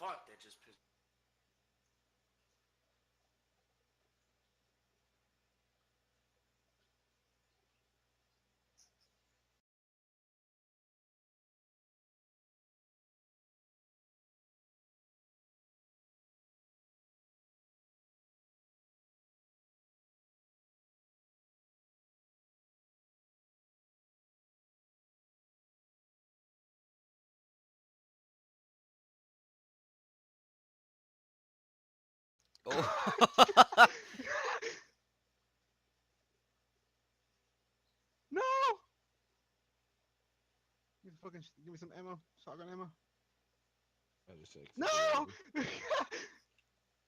Fuck, that just pissed. Oh. No! Give me some fucking, give me some ammo, shotgun ammo. I just say, 'cause No! it's a rarity.